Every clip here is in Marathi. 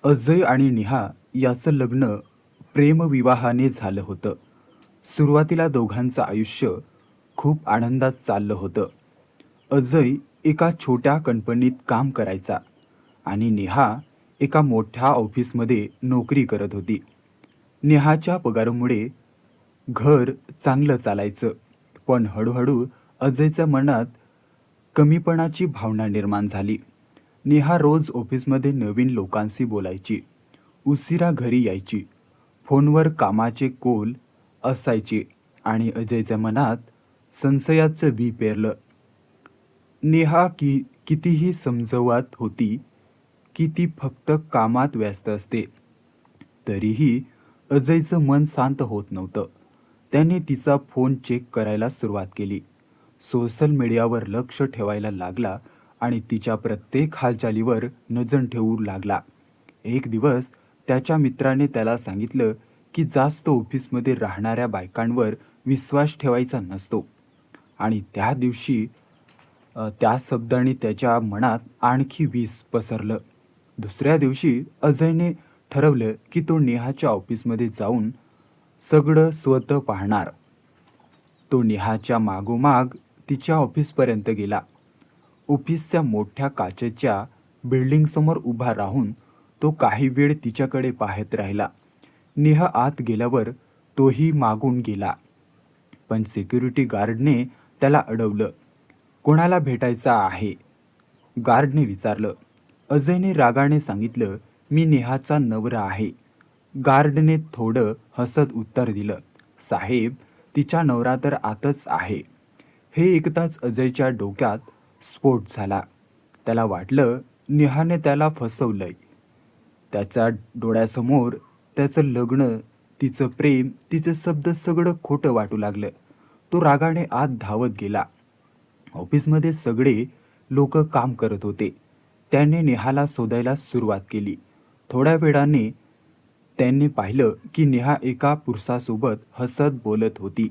अजय आणि नेहा याचं लग्न प्रेमविवाहाने झालं होतं. सुरुवातीला दोघांचं आयुष्य खूप आनंदात चाललं होतं. अजय एका छोट्या कंपनीत काम करायचा आणि नेहा एका मोठ्या ऑफिसमध्ये नोकरी करत होती. नेहाच्या पगारामुळे घर चांगलं चालायचं, पण हळूहळू अजयच्या मनात कमीपणाची भावना निर्माण झाली. नेहा रोज ऑफिसमध्ये नवीन लोकांशी बोलायची, उशिरा घरी यायची, फोनवर कामाचे कॉल असायचे आणि अजयच्या मनात संशयाचं बी पेरलं. नेहा कितीही समजवत होती की ती फक्त कामात व्यस्त असते, तरीही अजयचं मन शांत होत नव्हतं. त्याने तिचा फोन चेक करायला सुरुवात केली, सोशल मीडियावर लक्ष ठेवायला लागला आणि तिच्या प्रत्येक हालचालीवर नजर ठेवू लागला. एक दिवस त्याच्या मित्राने त्याला सांगितलं की जास्त ऑफिसमध्ये राहणाऱ्या बायकांवर विश्वास ठेवायचा नसतो आणि त्या दिवशी त्या शब्दांनी त्याच्या मनात आणखी विष पसरलं. दुसऱ्या दिवशी अजयने ठरवलं की तो नेहाच्या ऑफिसमध्ये जाऊन सगळं स्वतः पाहणार. तो नेहाच्या मागोमाग तिच्या ऑफिसपर्यंत गेला. ऑफिसच्या मोठ्या काचेच्या बिल्डिंगसमोर उभा राहून तो काही वेळ तिच्याकडे पाहत राहिला. नेहा आत गेल्यावर तोही मागून गेला, पण सिक्युरिटी गार्डने त्याला अडवलं. कोणाला भेटायचं आहे? गार्डने विचारलं. अजयने रागाने सांगितलं, मी नेहाचा नवरा आहे. गार्डने थोडं हसत उत्तर दिलं, साहेब, तिचा नवरा तर आतच आहे. हे ऐकताच अजयच्या डोक्यात स्फोट झाला. त्याला वाटलं नेहाने त्याला फसवलंय. त्याच्या डोळ्यासमोर त्याचं लग्न, तिचं प्रेम, तिचे शब्द सगळं खोटं वाटू लागलं. तो रागाने आत धावत गेला. ऑफिसमध्ये सगळे लोक काम करत होते. त्याने नेहाला शोधायला सुरुवात केली. थोड्या वेळाने त्यांनी पाहिलं की नेहा एका पुरुषासोबत हसत बोलत होती.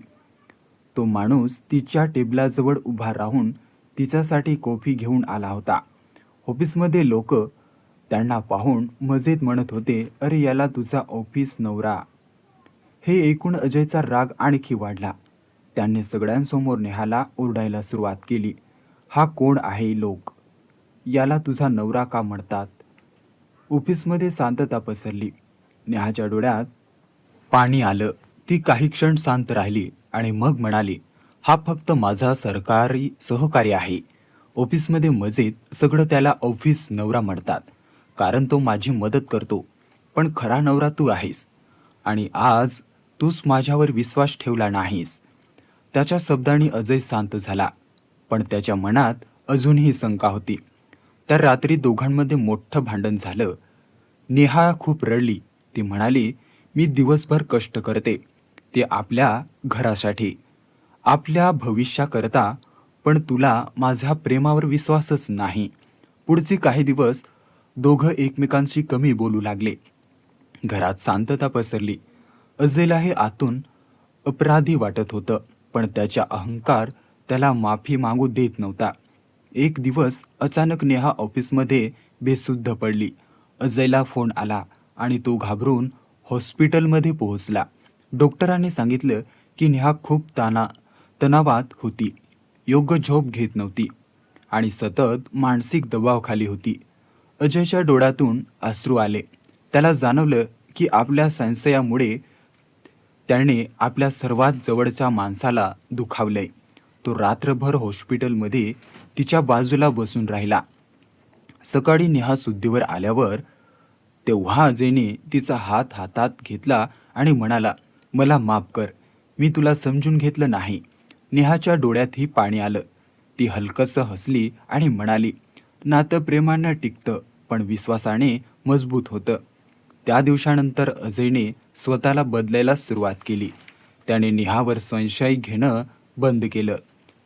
तो माणूस तिच्या टेबलाजवळ उभा राहून तिच्यासाठी कॉफी घेऊन आला होता. ऑफिसमध्ये लोक त्यांना पाहून मजेत म्हणत होते, अरे याला तुझा ऑफिस नवरा. हे ऐकून अजयचा राग आणखी वाढला. त्याने सगळ्यांसमोर नेहाला ओरडायला सुरुवात केली, हा कोण आहे लोक? याला तुझा नवरा का म्हणतात? ऑफिसमध्ये शांतता पसरली. नेहाच्या डोळ्यात पाणी आलं. ती काही क्षण शांत राहिली आणि मग म्हणाली, हा फक्त माझा सरकारी सहकारी आहे. ऑफिसमध्ये मजेत सगळं त्याला ऑफिस नवरा म्हणतात, कारण तो माझी मदत करतो. पण खरा नवरा तू आहेस आणि आज तूच माझ्यावर विश्वास ठेवला नाहीस. त्याच्या शब्दांनी अजय शांत झाला, पण त्याच्या मनात अजूनही शंका होती. त्या रात्री दोघांमध्ये मोठं भांडण झालं. नेहा खूप रडली. ती म्हणाली, मी दिवसभर कष्ट करते, ते आपल्या घरासाठी, आपल्या भविष्याकरता, पण तुला माझ्या प्रेमावर विश्वासच नाही. पुढचे काही दिवस दोघं एकमेकांशी कमी बोलू लागले. घरात शांतता पसरली. अजयला हे आतून अपराधी वाटत होतं, पण त्याचा अहंकार त्याला माफी मागू देत नव्हता. एक दिवस अचानक नेहा ऑफिसमध्ये बेशुद्ध पडली. अजयला फोन आला आणि तो घाबरून हॉस्पिटलमध्ये पोहोचला. डॉक्टरांनी सांगितलं की नेहा खूप तणावात होती, योग्य झोप घेत नव्हती आणि सतत मानसिक दबावाखाली होती. अजयच्या डोळ्यातून अश्रू आले. त्याला जाणवलं की आपल्या संशयामुळे त्याने आपल्या सर्वात जवळच्या माणसाला दुखावलंय. तो रात्रभर हॉस्पिटलमध्ये तिच्या बाजूला बसून राहिला. सकाळी नेहा शुद्धीवर आल्यावर तेव्हा अजयने तिचा हात हातात घेतला आणि म्हणाला, मला माफ कर, मी तुला समजून घेतलं नाही. नेहाच्या डोळ्यातही पाणी आलं. ती हलकसं हसली आणि म्हणाली, नातं प्रेमानं टिकतं, पण विश्वासाने मजबूत होतं. त्या दिवसानंतर अजयने स्वतःला बदलायला सुरुवात केली. त्याने नेहावर संशय घेणं बंद केलं,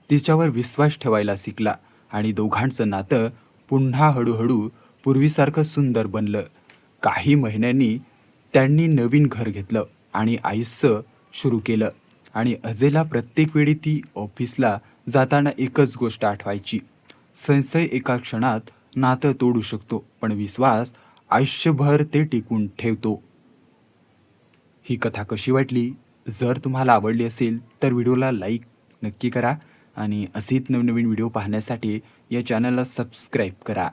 तिच्यावर विश्वास ठेवायला शिकला आणि दोघांचं नातं पुन्हा हळूहळू पूर्वीसारखं सुंदर बनलं. काही महिन्यांनी त्यांनी नवीन घर घेतलं आणि आयुष्य सुरू केलं. आणि अजयला प्रत्येक वेळी ती ऑफिसला जाताना एकच गोष्ट आठवायची, संशय एका क्षणात नातं तोडू शकतो, पण विश्वास आयुष्यभर ते टिकून ठेवतो. ही कथा कशी वाटली? जर तुम्हाला आवडली असेल तर व्हिडिओला लाईक नक्की करा आणि असेच नवनवीन व्हिडिओ पाहण्यासाठी या चॅनलला सबस्क्राईब करा.